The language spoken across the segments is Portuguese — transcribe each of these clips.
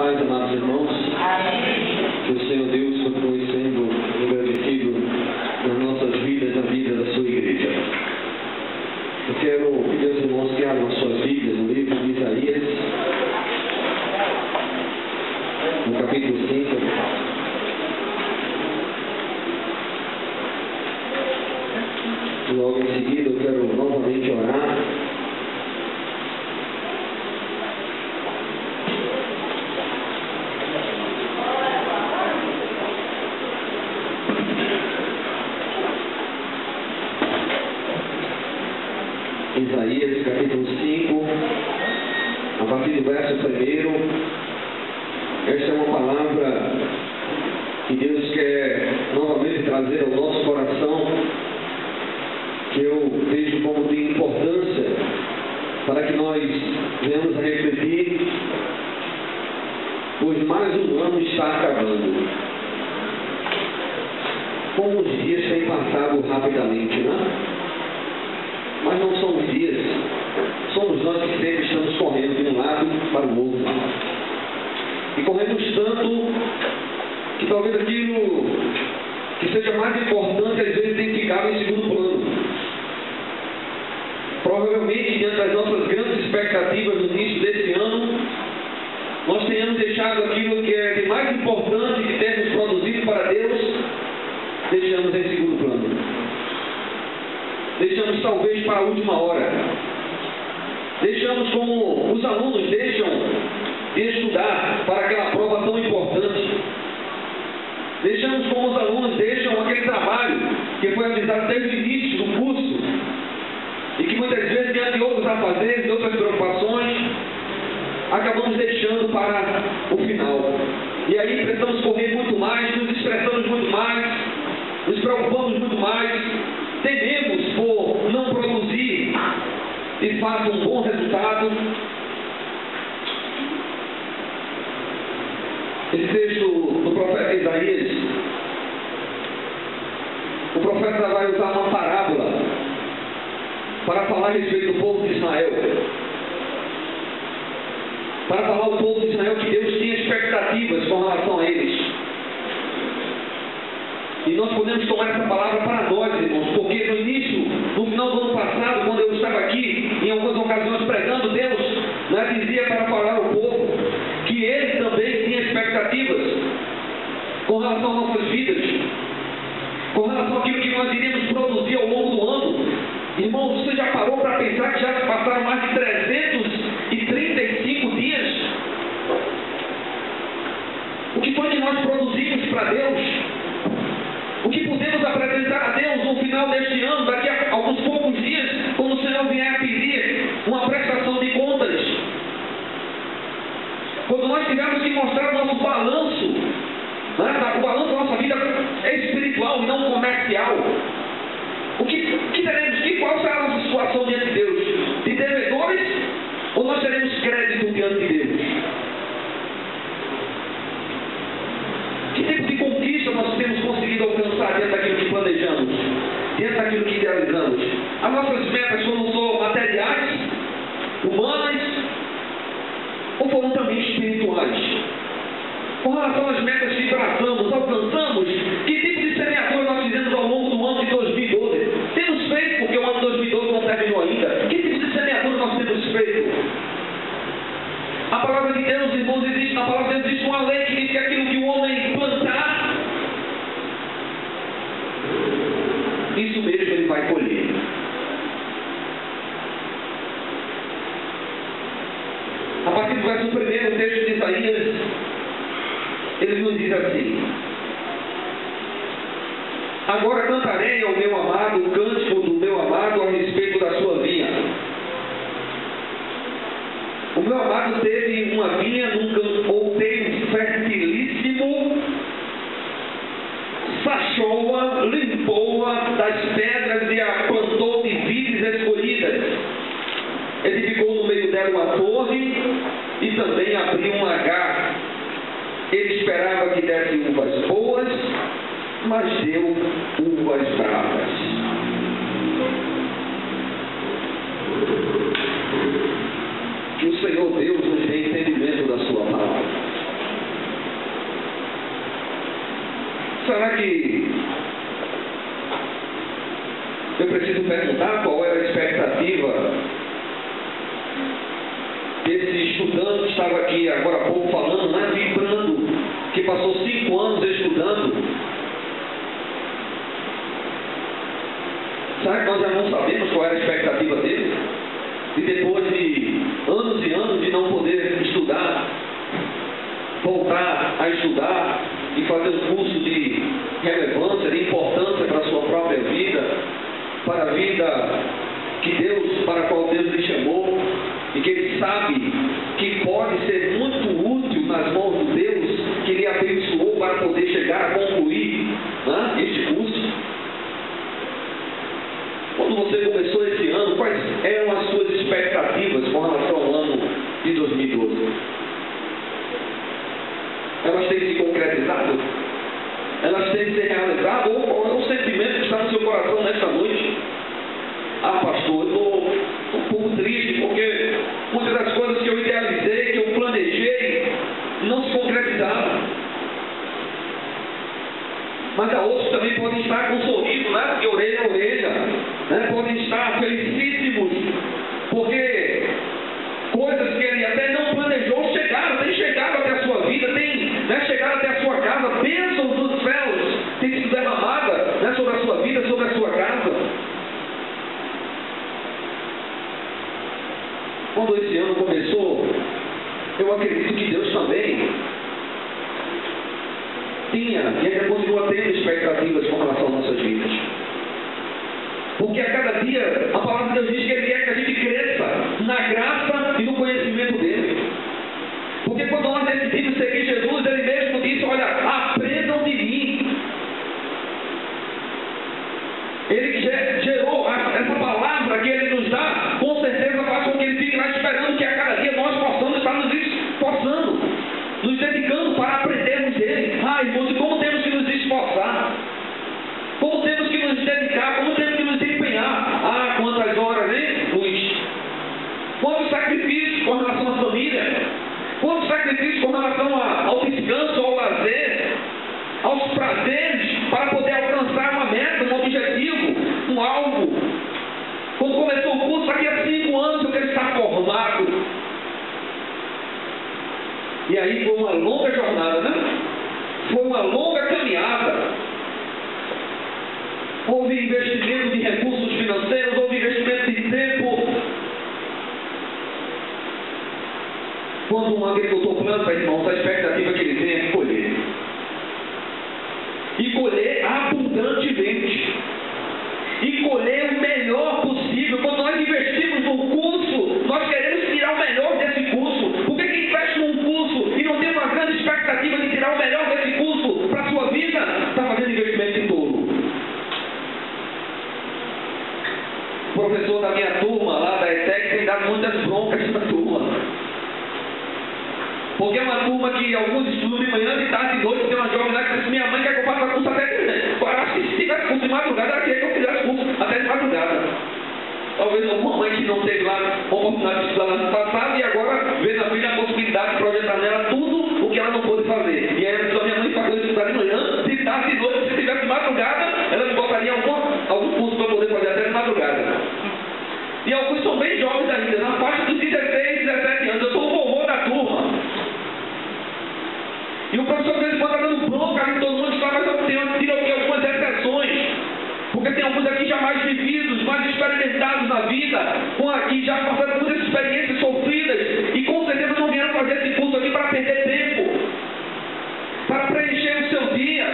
paz, amados irmãos. Que o Senhor Deus continue sendo engrandecido nas nossas vidas, na vida da sua igreja. Eu quero pedir aos irmãos que abram suas Bíblias no livro de Isaías, no capítulo 5. Logo em seguida eu quero novamente orar. Isaías capítulo 5, a partir do verso 1. Esta é uma palavra que Deus quer novamente trazer ao nosso coração, que eu vejo como de importância para que nós venhamos a refletir, pois mais um ano está acabando. Como os dias têm passado rapidamente, né? Mas não são os dias, somos nós que sempre estamos correndo de um lado para o outro. E corremos tanto que talvez aquilo que seja mais importante às vezes tem ficado em segundo plano. Provavelmente, diante das nossas grandes expectativas no início desse ano, nós tenhamos deixado aquilo que é de mais importante que temos produzido para Deus, deixamos em segundo plano. Deixamos talvez para a última hora. Deixamos como os alunos deixam de estudar para aquela prova tão importante. Deixamos como os alunos deixam aquele trabalho que foi avisado desde o início do curso e que muitas vezes, diante de outros afazeres, de outras preocupações, acabamos deixando para o final. E aí precisamos correr muito mais, nos estressamos muito mais, nos preocupamos muito mais, tememos por não produzir de fato um bom resultado. Esse texto do profeta Isaías, o profeta vai usar uma parábola para falar a respeito do povo de Israel, para falar ao povo de Israel que Deus tinha expectativas com relação a eles. E nós podemos tomar essa palavra para nós, irmãos, porque no início, no final do ano passado, quando eu estava aqui, em algumas ocasiões pregando, Deus dizia para falar ao povo que Ele também tinha expectativas com relação às nossas vidas, com relação àquilo que nós iríamos produzir ao longo do ano. Irmãos, você já parou para pensar que já se passaram mais de 335 dias? O que foi que nós produzimos para Deus? O que podemos apresentar a Deus no final deste ano, daqui a alguns poucos dias, quando o Senhor vier a pedir uma prestação de contas? Quando nós tivermos que mostrar o nosso balanço, o balanço da nossa vida é espiritual e não comercial. O que teremos? Qual será a nossa situação diante de Deus? De devedores? Ou nós teremos crédito diante de Deus? Que tipo de conquista nós temos conseguido alcançar diante daquilo que planejamos, diante daquilo que idealizamos? As nossas metas foram só materiais, humanas, ou foram também espirituais? Com relação às metas que traçamos, alcançamos, que tipo de semeadura nós fizemos ao longo do ano de 2012? Temos feito, porque o ano de 2012 não terminou ainda. Que tipo de semeadura nós temos feito? A palavra de Deus, irmãos, na palavra de Deus existe uma lei que diz que aquilo que o homem plantar, isso mesmo ele vai colher. A partir do verso 1, o texto de Isaías, ele nos diz assim: agora cantarei ao meu amado o cântico do meu amado a respeito da sua vinha. O meu amado teve uma vinha num outeiro fertilíssimo, sachou-a, limpou-a das pedras e a plantou de vides escolhidas. Edificou no meio dela uma torre e também abriu um lagar. Ele esperava que desse uvas boas, mas deu uvas bravas. Que o Senhor Deus nos dê entendimento da sua palavra. será que eu preciso perguntar qual era a expectativa desse estudante que estava aqui agora há pouco falando, né, vibrando, que passou 5 anos estudando? Será que nós já não sabemos qual era a expectativa dele? E depois de anos e anos de não poder estudar, voltar a estudar e fazer um curso de relevância, de importância para a sua própria vida, para a vida para a qual Deus lhe chamou, e que ele sabe que pode ser muito útil nas mãos de Deus, que lhe abençoou para poder chegar a concluir, né, este curso. Quando você começou esse ano, quais eram as suas expectativas com relação ao ano de 2012? Elas têm se concretizado? Elas têm se realizado? Ou qual é o sentimento que está no seu coração nesta noite? Ah, pastor, eu estou um pouco triste, porque muitas das coisas que eu idealizei, que eu planejei, não se concretizaram. Mas há outros que também podem estar com um sorriso, né, de orelha a orelha, né, podem estar felicíssimos, porque coisas que ele até não planejou chegaram, têm chegado até a sua vida, têm, né, chegado até a sua casa, bênçãos dos céus têm sido derramadas, né, sobre a sua vida, sobre a sua casa. Quando esse ano começou, eu acredito que Deus também tinha e ainda continua tendo expectativas com relação às nossas vidas. Porque a cada dia a palavra de Deus diz que Ele quer que a gente cresça na graça e no conhecimento dEle. Porque quando nós decidimos seguir Jesus, Ele mesmo disse: olha, aprendam de mim. Ele gerou essa palavra que Ele nos dá, com certeza faz com que Ele fique lá esperando que a cada dia nós possamos estar nos esforçando, nos dedicando para aprendermos dele. Ah, irmãos, e como temos que nos esforçar, como temos que nos dedicar, como temos que nos empenhar. Ah, quantas horas, hein, Luiz? Quantos sacrifícios com relação à família, quantos sacrifícios com relação ao descanso, ao lazer, aos prazeres, para poder alcançar uma meta, um objetivo, um alvo. Quando começou o curso, daqui a 5 anos eu quero estar formado. E aí foi uma longa jornada, né? Foi uma longa caminhada. Houve investimento de recursos financeiros, houve investimento de tempo. Quando um agricultor planta, irmãos, a expectativa que ele tem é de colher. E colher abundantemente. E colher o melhor possível. Quando nós investimos num curso, nós queremos tirar o melhor desse curso. Porque quem investe num curso e não tem uma grande expectativa de tirar o melhor desse curso para a sua vida, está fazendo investimento em tolo. O professor da minha turma, lá da ETEC, tem dado muitas broncas na turma. Porque é uma turma que alguns estudam de manhã, de tarde, de noite. Tem uma jovem lá que disse: minha mãe quer que eu faça curso até de manhã. Eu acho que se tivesse curso de madrugada, ela queria que eu fizesse curso até de madrugada. Talvez alguma mãe que não teve lá a oportunidade de estudar lá no passado e agora vê na filha a possibilidade de projetar nela tudo o que ela não pôde fazer. E aí ela disse: minha mãe faz estudar de manhã, de tarde, de noite. Se tivesse de madrugada, ela me botaria algum curso para poder fazer até de madrugada. E alguns são bem jovens ainda, na faixa dos 16, 17 anos. Eu sou o vovô da turma. E o professor dele pode estar dando bronca ali, todo mundo está, mas eu tiro aqui algumas exceções. Porque tem alguns aqui já mais vividos, mais experimentados na vida, que já passaram muitas experiências sofridas, e com certeza não vieram fazer esse curso aqui para perder tempo, para preencher o seu dia.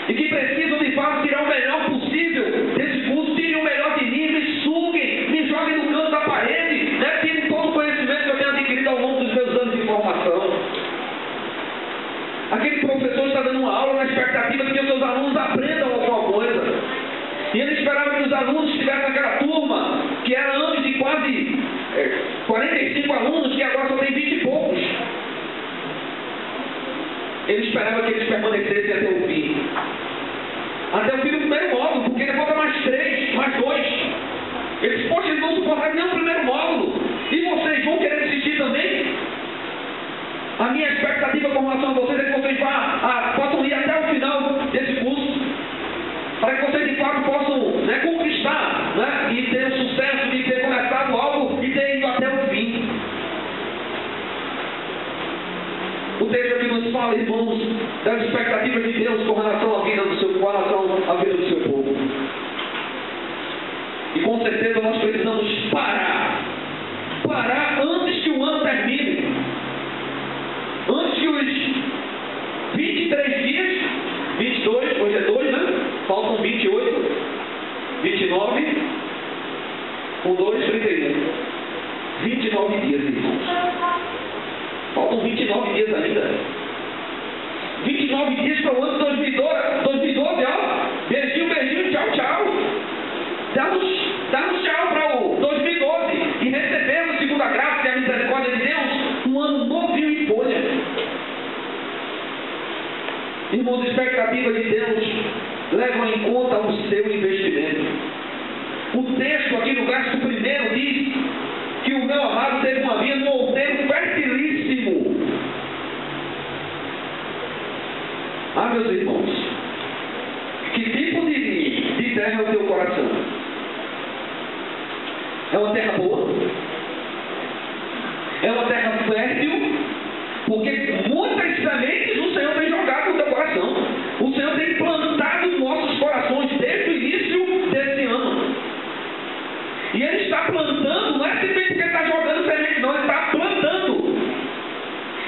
E que precisam de fato tirar o melhor possível desse curso, tirem o melhor de mim, me suguem, me joguem no canto da parede, né? Tirem todo o conhecimento que eu tenho adquirido ao longo dos meus anos de formação. Aquele professor está dando uma aula na expectativa de que os seus alunos aprendam alguma coisa. E ele esperava que os alunos estivessem naquela turma, que era antes de quase 45 alunos, que agora só tem 20 e poucos. Ele esperava que eles permanecessem até o fim. Até o fim do primeiro módulo, porque ainda falta mais 3, mais 2. Ele disse: poxa, eles vão suportar nem o primeiro módulo. E vocês vão querer desistir também? A minha expectativa com relação a vocês é que vocês possam ir até o O texto aqui nos fala, irmãos, das expectativas de Deus com relação à vida do seu povo. E com certeza nós precisamos parar antes que o ano termine. Antes que os 23 dias, 22, hoje é 2, né? Faltam 28, 29, com 2, 31. 29 dias, irmãos. Faltam 29 dias ainda. 29 dias para o ano de 2012, ó. Beijinho, tchau, tchau. Dá um tchau para o 2012 e recebemos, segundo a graça e a misericórdia de Deus, um ano novinho em folha. Irmãos, as expectativas de Deus levam em conta o seu investimento. O texto aqui no verso 1 diz que o meu amado teve uma vinha no outeiro fertilíssimo. Meus irmãos, que tipo de terra é o teu coração? É uma terra boa? É uma terra fértil? Porque muitas sementes o Senhor tem jogado no teu coração. O Senhor tem plantado nos nossos corações desde o início desse ano. E Ele está plantando, não é simplesmente porque Ele está jogando semente, não. Ele está plantando.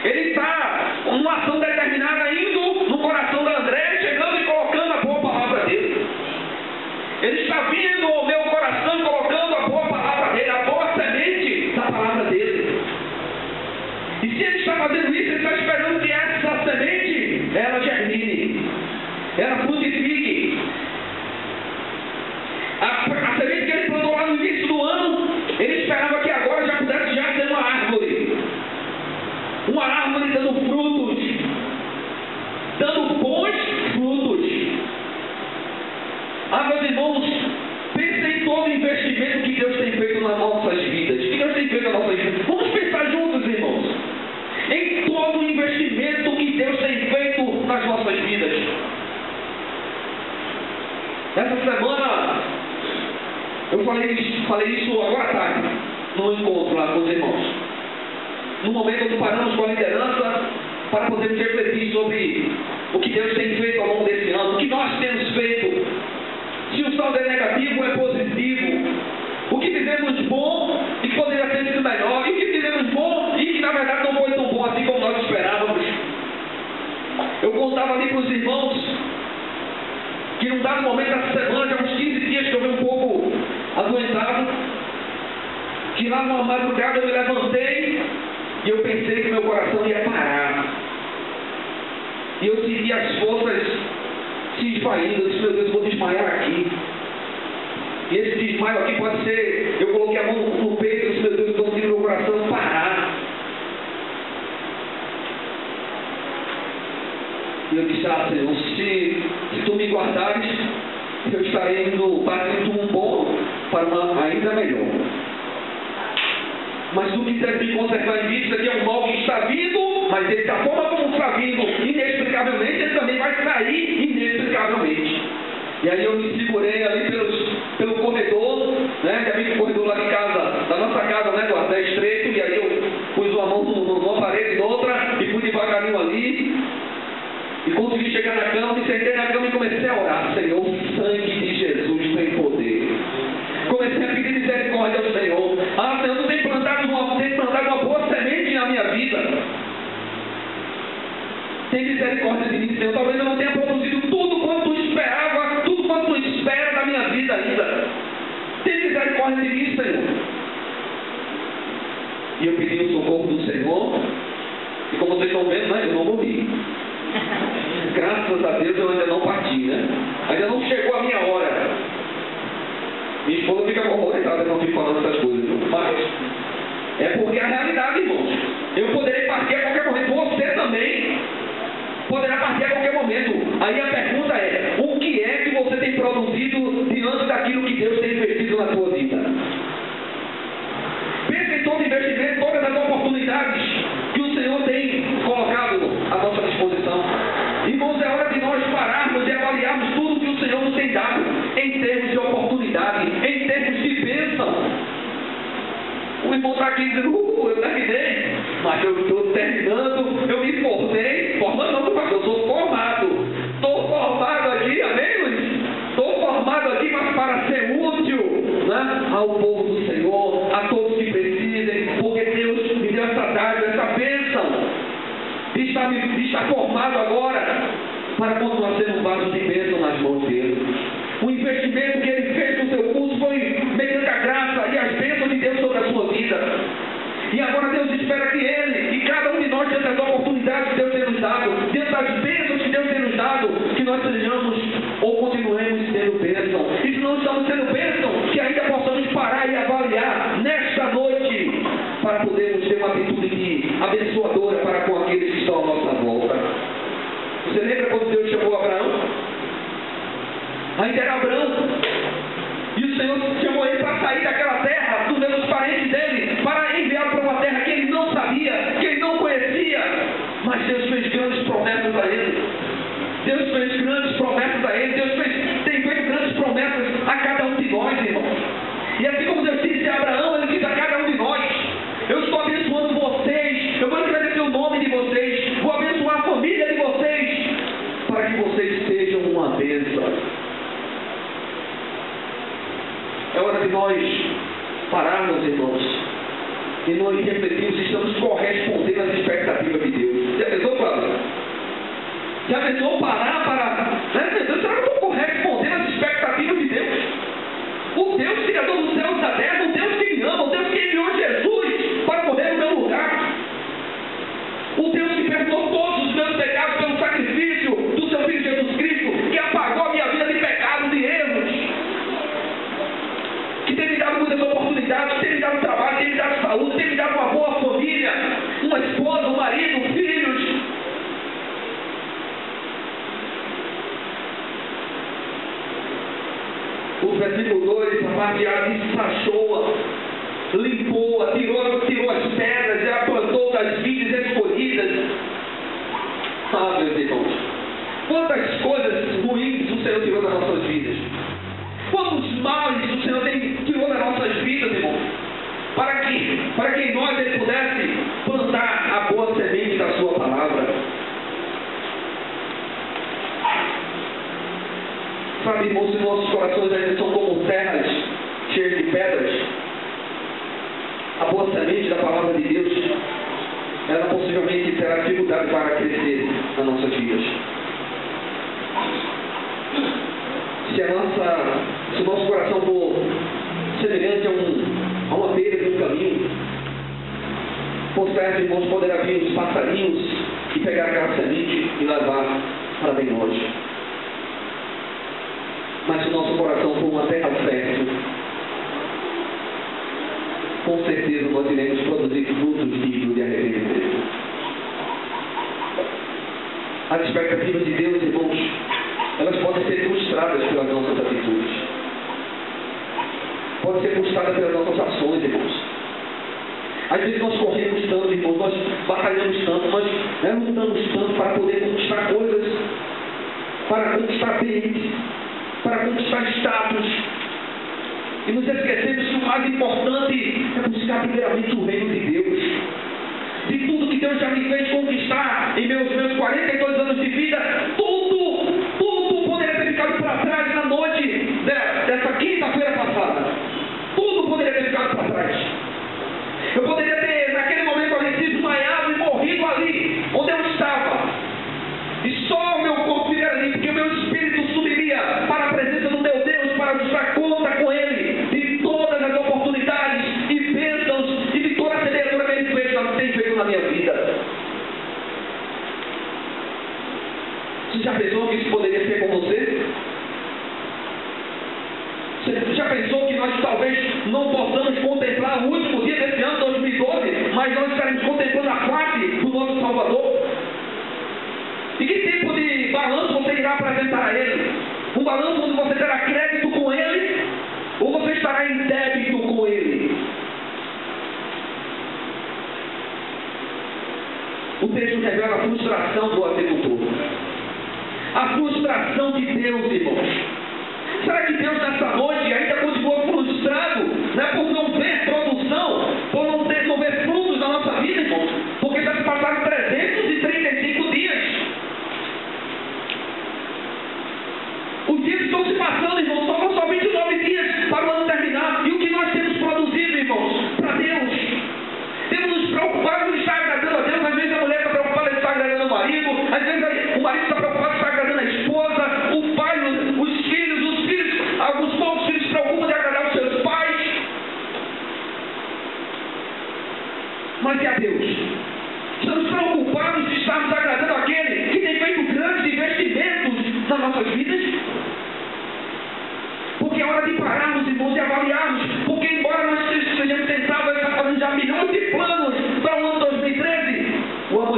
Ele está, com uma ação determinada, indo no coração da André, chegando e colocando a boa palavra dele. Ele está vindo ao meu coração, colocando a boa palavra dele, a boa semente da palavra dele. E se Ele está fazendo isso, Ele está esperando que essa semente, ela germine, ela frutifique. A semente que Ele plantou lá no início do ano, Ele esperava que agora já pudesse já ser uma árvore. Uma árvore dando frutos, dando bons frutos. Meus irmãos, pensem em todo o investimento que Deus tem feito nas nossas vidas. Que Deus tem feito nas nossas vidas. Vamos pensar juntos, irmãos, em todo o investimento que Deus tem feito nas nossas vidas. Essa semana, eu falei isso agora à tarde, no encontro lá com os irmãos. No momento onde paramos com a liderança para podermos refletir sobre o que Deus tem feito ao longo desse ano, o que nós temos feito, se o saldo é negativo ou é positivo, o que fizemos bom e que poderia ter sido melhor, e o que fizemos bom e que na verdade não foi tão bom assim como nós esperávamos. Eu contava ali para os irmãos que num dado momento dessa semana, já uns 15 dias que eu vi um pouco adoentado, que lá numa madrugada eu me levantei e eu pensei que meu coração ia parar. E eu senti as forças se esvaindo. Eu disse, meu Deus, eu vou desmaiar aqui. E esse desmaio aqui pode ser... Eu coloquei a mão no peito e disse, meu Deus, eu estou sentindo meu coração parar. E eu disse, Senhor, se tu me guardares, eu estarei indo partindo um bom para uma ainda melhor. Mas tu quiseres me conservar em vida, isso aqui é um mal que está vindo, mas ele, da forma como está vindo inexplicavelmente, ele também vai sair inexplicavelmente. E aí eu me segurei ali pelo corredor, né? Que o corredor lá de casa, da nossa casa, né, Eduardo, é estreito, e aí eu pus uma mão numa parede e noutra, e fui devagarinho ali, e consegui chegar na cama, me sentei na cama e comecei a orar. Senhor, o sangue de Jesus tem poder. Comecei a pedir misericórdia ao Senhor. Senhor, tu tem plantado uma boa semente na minha vida. Tem misericórdia de mim, Senhor. Talvez eu não tenha produzido tudo quanto tu esperava, tudo quanto tu espera da minha vida ainda. Tem misericórdia de mim, Senhor. E eu pedi o socorro do Senhor. E como vocês estão vendo, né, eu não morri. Graças a Deus eu ainda não parti, né? Ainda não chegou a minha hora. Minha esposa fica horrorizada quando eu fico falando essas coisas. Mas é porque é a realidade, irmãos. Eu poderei partir a qualquer momento. Você também poderá partir a qualquer momento. Aí a pergunta é: o que é que você tem produzido diante daquilo que Deus tem investido na tua vida? Pense em todo investimento, todas as oportunidades que o Senhor tem colocado à nossa disposição. Irmãos, é hora de nós pararmos e avaliarmos tudo que o Senhor nos tem dado em termos de oportunidade, em termos de bênção. O irmão está aqui dizendo, eu terminei. mas eu estou terminando, eu me formei, formando não, pastor, eu sou formado. Estou formado aqui, amém, Luiz? Estou formado aqui, mas para ser útil, né, ao povo do Senhor, a todos que precisem, porque Deus me deu essa dádiva, essa bênção, de estar formado agora, para continuar sendo um vaso de bênção nas mãos dele. O investimento que ele fez no seu curso foi mediante a graça e as bênçãos de Deus sobre a sua vida. E agora Deus espera que ele e cada um de nós, diante das oportunidades que Deus tem nos dado, diante das bênçãos que Deus tem nos dado, que nós sejamos ou continuemos sendo bênção. E se não estamos sendo bênção, que ainda possamos parar e avaliar nesta noite, para podermos ter uma atitude abençoadora para com aqueles que estão à nossa volta. Você lembra quando Deus chamou Abraão? Ainda era Abraão. E o Senhor chamou ele para sair daquela terra, do meio dos parentes dele, para enviá-lo para uma terra que ele não sabia, que ele não conhecia. Mas Deus fez grandes promessas a ele. Deus fez grandes promessas a ele. Deus tem feito grandes promessas a cada um de nós, irmãos. E assim como Deus disse a Abraão, ele diz a cada um de nós: eu estou abençoando vocês, eu vou agradecer o nome de vocês, vou abençoar a família de vocês, para que vocês sejam uma bênção. É hora de nós pararmos, irmãos, e nós refletirmos se estamos correspondendo às expectativas de Deus. Já pensou, Cláudio? Já pensou parar para... Será que eu estou correspondendo às expectativas de Deus? O Deus criador dos céus e da terra, o Deus que me ama, o Deus que enviou Jesus para morrer no meu lugar, o Deus que perdoou todos os meus pecados pelo sacrifício do seu Filho Jesus Cristo, que apagou a minha vida de pecados e erros, que tem me dado muitas oportunidades, tem me dado trabalho, tem me dado saúde, tem me dado uma boa família, uma esposa, um marido, filhos. O versículo 2, a parte A diz: sachou-a, limpou-a, tirou as pedras e a plantou das vides escolhidas. Ah, meus irmãos, quantas coisas ruins o Senhor tirou das nossas vidas. Quantos males o Senhor tirou das nossas vidas, irmão, para que em nós Ele pudesse plantar a boa semente da sua palavra. Sabe, irmãos, se nossos corações ainda são como terras cheias de pedras, a boa semente da palavra de Deus, ela possivelmente terá dificuldade para crescer nas nossas vidas. Se o nosso coração for semelhante a uma beira de um caminho, por certo, irmãos, poderá vir os passarinhos e pegar aquela semente e levar para bem longe. Mas se o nosso coração for uma terra fértil, com certeza nós iremos produzir frutos dignos de arrependimento. As expectativas de Deus, irmãos, elas podem ser frustradas pelas nossas atitudes. Podem ser frustradas pelas nossas ações, irmãos. Às vezes nós corremos tanto, irmãos, nós batalhamos tanto, nós lutamos tanto para poder conquistar coisas, para conquistar bens, para conquistar status. E nos esquecemos que o mais importante é buscar primeiramente o reino de Deus. De tudo que Deus já me fez conquistar em meus 42 anos de vida, tudo poderia ter ficado para trás na noite dessa quinta-feira passada. Tudo poderia ter ficado para trás. Eu poderia ter, naquele momento ali, desmaiado e morrido ali, onde eu estava. E só o meu corpo ficaria ali, porque o meu espírito subiria para a presença do meu Deus, para buscar conta com Ele de todas as oportunidades e bênçãos e de toda a semeadura que Ele tem feito na minha vida. Você já pensou que isso poderia ser com você? Você já pensou que nós talvez não possamos contemplar o último dia desse ano, 2012, mas nós estaremos contemplando a face do nosso Salvador? E que tipo de balanço você irá apresentar a Ele? Um balanço onde você terá crédito com Ele, ou você estará em débito com Ele? O texto revela a frustração do agricultor. A frustração de Deus, irmãos. Será que Deus nessa noite ainda continua frustrado, por não ver produção, por não ver frutos na nossa vida, irmãos?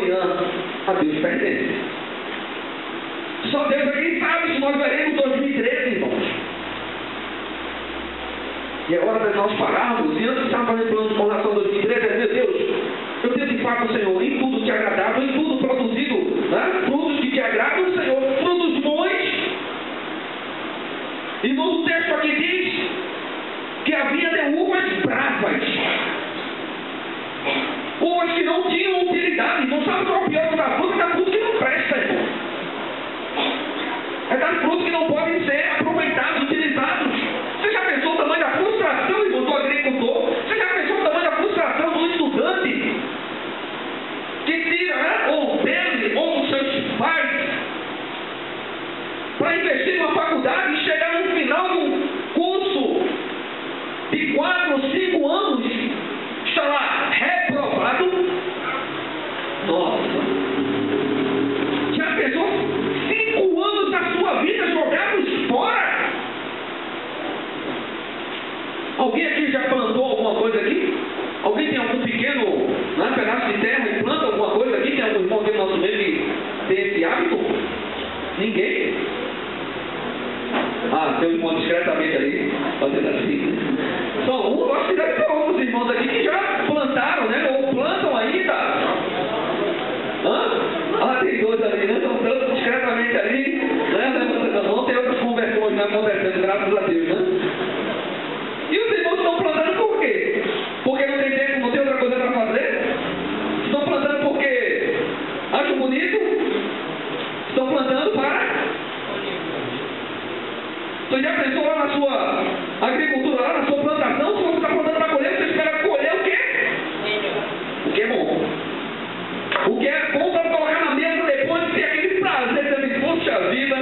amanhã, a Deus pertence. Só Deus é quem sabe se nós veremos 2013, irmãos. E é hora de nós pararmos e antes de estarmos fazendo planos com relação a 2013, meu Deus, eu tenho de fato, Senhor, em tudo te agradável, em tudo produzido, né? Frutos que te agradam, Senhor, frutos bons. E no texto aqui diz que havia de uvas bravas, uvas que não tinham utilidade. Não sabe qual é o pior da fruta? É da fruta que não presta, irmão. É das frutas que não podem ser aproveitados, utilizados. Você já pensou o tamanho da frustração, irmão, do agricultor? Você já pensou o tamanho da frustração do estudante que tira, né, ou dele, ou dos seus pais, para investir numa faculdade e chegar no final de um curso de 4 ou 5 anos, está lá reprovado? Nossa! Já pensou 5 anos da sua vida jogados fora? Alguém aqui já plantou alguma coisa aqui? Alguém tem algum pequeno, né, pedaço de terra e planta alguma coisa aqui? Tem algum irmão aqui no nosso meio que tem esse hábito? Ninguém? Ah, tem um irmão discretamente ali, fazendo assim. Só um, eu acho que deve ter outros irmãos aqui que já plantaram, né? Ou plantam ainda. Hã? Ah, tem dois ali, né? Estão todos discretamente ali, né? Não tem outras conversões, né? Acontecendo, graças a Deus, né? E os irmãos estão plantando por quê? Porque não tem tempo, não tem outra coisa para fazer? Estão plantando porque acham bonito? Estão plantando para... Você já pensou lá na sua agricultura, lá na sua plantação? Se você está plantando para colher, você espera colher o quê? O que é bom. O que é bom para colocar na mesa depois de ter aquele prazer de dizer, poxa vida,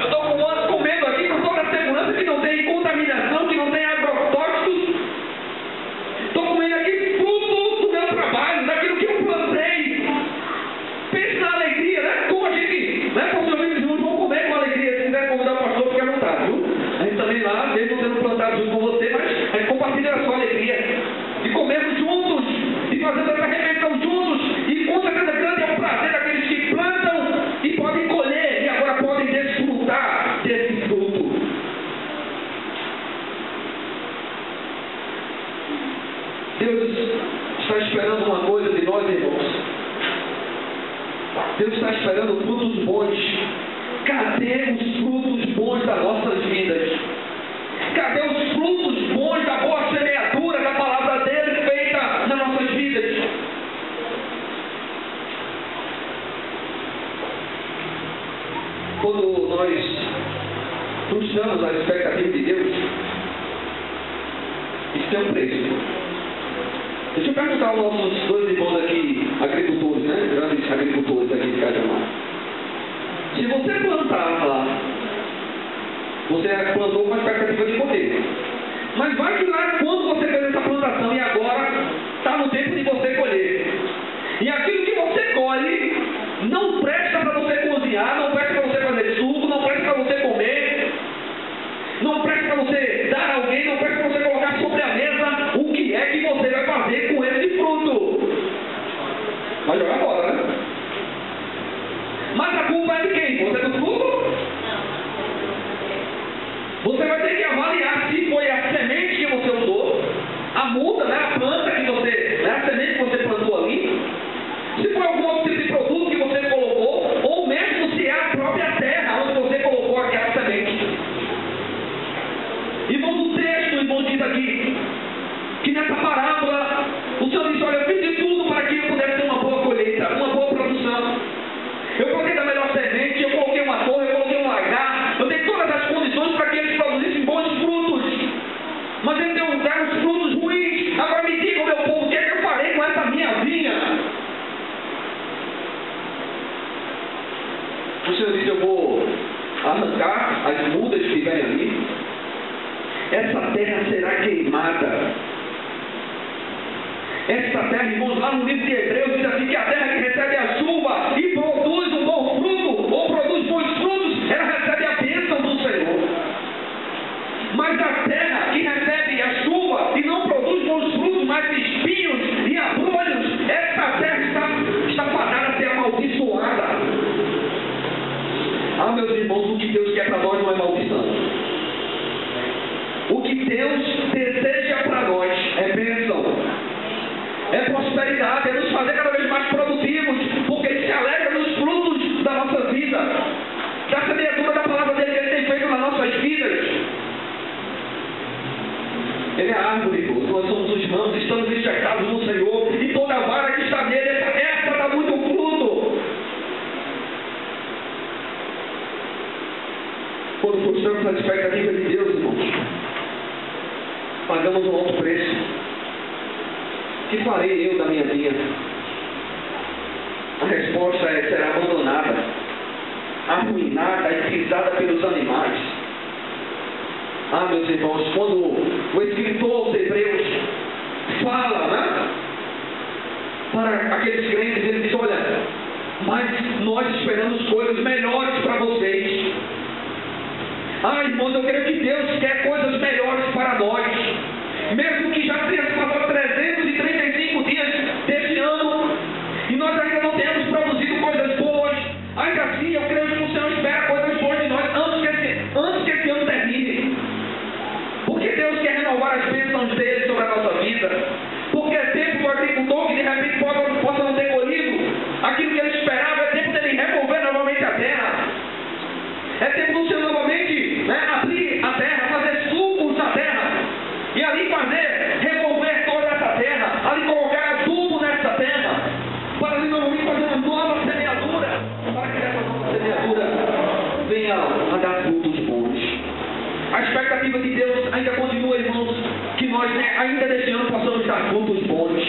eu estou comendo aqui com toda a segurança que não tem contaminação, que não tem agrotóxicos. Estou comendo aqui fruto do meu trabalho, daquilo que eu plantei. Pense na alegria, né? Como a gente, né? Para os seus amigos juntos, vão comer com alegria. Se quiser convidar o pastor, fique à vontade, viu? A gente também lá, mesmo tendo plantado junto com você, mas a gente compartilha a sua alegria. De comermos juntos, de fazermos essa refeição juntos. E com certeza grande é o prazer daqueles que plantam e podem colher, e agora podem desfrutar desse fruto. Deus está esperando uma coisa de nós, irmãos. Deus está esperando frutos bons. Cadê os frutos bons das nossas vidas? Cadê os frutos bons da boa semeadura da palavra dele feita nas nossas vidas? Quando nós frustramos a expectativa de Deus, isso tem um preço. Deixa eu perguntar aos nossos dois irmãos aqui, agricultores, né? Grandes agricultores aqui de Cajamar. Se você plantar lá, você plantou com a expectativa de colher. Mas vai que lá, quando você fez essa plantação e agora está no tempo de você colher. E aquilo que você colhe não presta para você cozinhar, não presta para você fazer suco, não presta para você comer, não presta para você dar a alguém, não presta para você colocar sobre a mesa. O que é que você vai fazer com esse fruto? Vai jogar fora, né? Mas a culpa é de quem? Você é do fruto? Você vai ter que avaliar se foi a semente que você usou, a muda, né, a planta que você, né, a semente que você plantou ali, se foi algum outro tipo de produto que você colocou, ou mesmo se é a própria terra onde você colocou aquela semente. Irmãos, o texto, irmão, diz aqui, que nessa parábola, o Senhor disse, olha, eu fiz de tudo para que eu pudesse ter uma boa colheita, uma boa produção. Eu coloquei da melhor semente, eu coloquei uma torre, eu coloquei um lagar, eu dei todas as condições para que eles produzissem bons frutos. Mas ele deu uns frutos ruins. Agora me diga, meu povo, o que é que eu farei com essa minha vinha? O Senhor disse, eu vou arrancar as mudas que estiverem ali. Essa terra será queimada. Essa terra, irmãos, lá no livro de Hebreus, diz assim que a terra que recebe a chuva e produz um bom fruto, ou produz bons frutos, ela recebe a bênção do Senhor. Mas a terra que recebe a chuva e não produz bons frutos, mas espinhos e abrolhos, essa terra está fadada a ser que Deus quer para nós não é maldição. O que Deus deseja para nós é bênção, é prosperidade, é nos fazer cada vez mais produtivos, porque Ele se alegra nos frutos da nossa vida, da semeadura da palavra dele que Ele tem feito nas nossas vidas. Ele é a árvore, irmãos, nós somos os ramos, estamos enxertados no Senhor, e toda a vara que está nele, essa dá muito fruto. Quando frustramos a expectativa de Deus, irmãos, pagamos um alto preço. O que farei eu da minha vida? A resposta é: será abandonada, arruinada e pisada pelos animais. Ah, meus irmãos, quando o escritor aos Hebreus fala, né, para aqueles crentes, ele diz: olha, mas nós esperamos coisas melhores para vocês. Ah, irmãos, eu creio que Deus quer coisas melhores para nós. Mesmo que já tenha passado 335 dias deste ano e nós ainda não tenhamos produzido coisas boas, ainda assim eu creio que o Senhor espera coisas boas de nós antes que esse ano termine. Porque Deus quer renovar as bênçãos dele sobre a nossa vida. Porque é tempo do agricultor que de repente possa não ter colhido aquilo que ele esperava. É tempo dele revolver novamente a terra. É tempo do Senhor novamente, né, abrir a terra, fazer sulcos na terra, e ali revolver toda essa terra, ali colocar adubo nessa terra, para ali novamente fazer uma nova semeadura, para que essa nova semeadura venha a dar frutos bons. A expectativa de Deus ainda continua, irmãos, que nós ainda deste ano possamos dar frutos bons.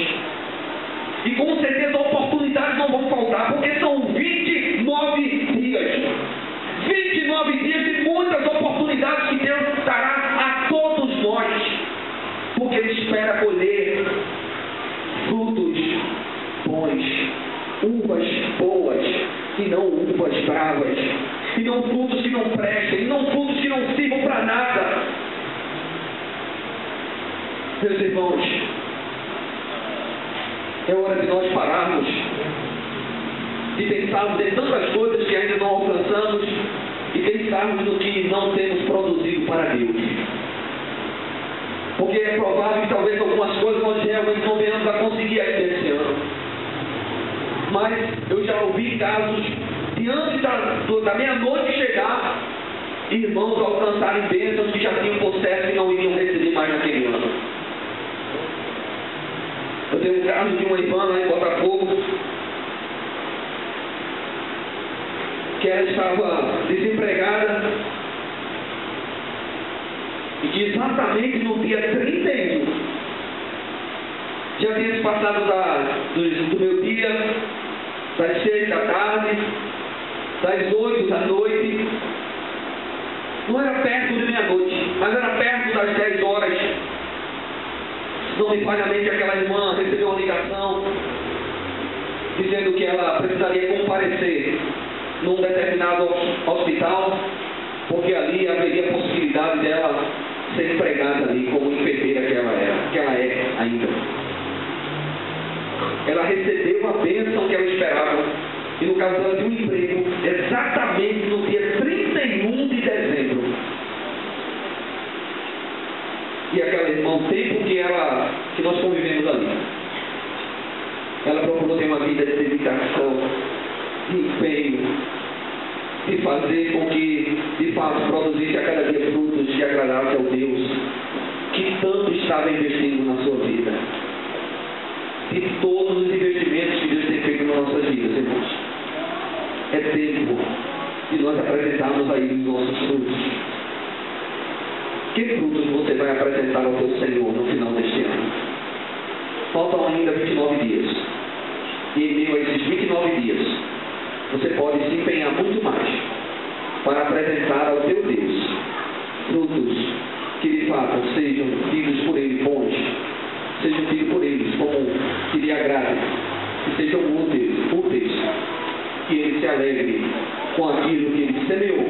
E com certeza oportunidades não vão faltar, porque são 29 dias. 29 dias de muitas oportunidades que Deus dará a todos nós, porque Ele espera colher frutos bons, uvas boas, e não uvas bravas, e não frutos que não prestem, e não frutos que não sirvam para nada. Meus irmãos, é hora de nós pararmos de pensarmos em tantas coisas que ainda não alcançamos e pensarmos no que não temos produzido para Deus. Porque é provável que talvez algumas coisas nós realmente não venhamos a conseguir ainda esse ano. Mas eu já ouvi casos de antes da meia-noite chegar, irmãos alcançarem bênçãos que já tinham processo e não iriam receber mais naquele ano. Eu tenho um caso de uma irmã lá em Botafogo, que ela estava desempregada e que exatamente no dia 31 já tinha se passado do meu dia, das 6 da tarde, das 8 da noite, não era perto de meia-noite, mas era perto das 10 horas. Não me falha a mente, aquela irmã recebeu uma ligação dizendo que ela precisaria comparecer num determinado hospital, porque ali haveria a possibilidade dela ser empregada ali como enfermeira que ela é ainda. Ela recebeu a bênção que ela esperava, e no caso dela de um emprego, exatamente no dia 31 de dezembro. E aquela irmã, o tempo que nós convivemos ali, ela procurou ter uma vida de dedicação, de empenho, de fazer com que, de fato, produzisse a cada dia frutos que agradasse ao Deus que tanto estava investindo na sua vida. De todos os investimentos que Deus tem feito nas nossas vidas, irmãos. É tempo de nós apresentarmos a Ele os nossos frutos. Que frutos você vai apresentar ao teu Senhor no final deste ano? Faltam ainda 29 dias. E em meio a esses 29 dias, você pode se empenhar muito mais para apresentar ao teu Deus frutos que de fato sejam tidos por Ele bons, sejam tidos por Ele como que lhe agrade, que sejam úteis, que Ele se alegre com aquilo que Ele semeou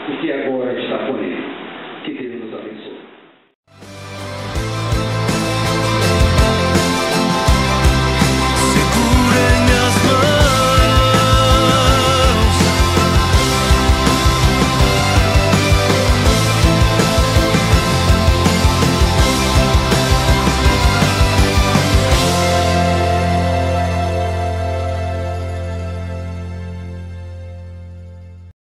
e que agora está com Ele. Que Deus nos abençoe.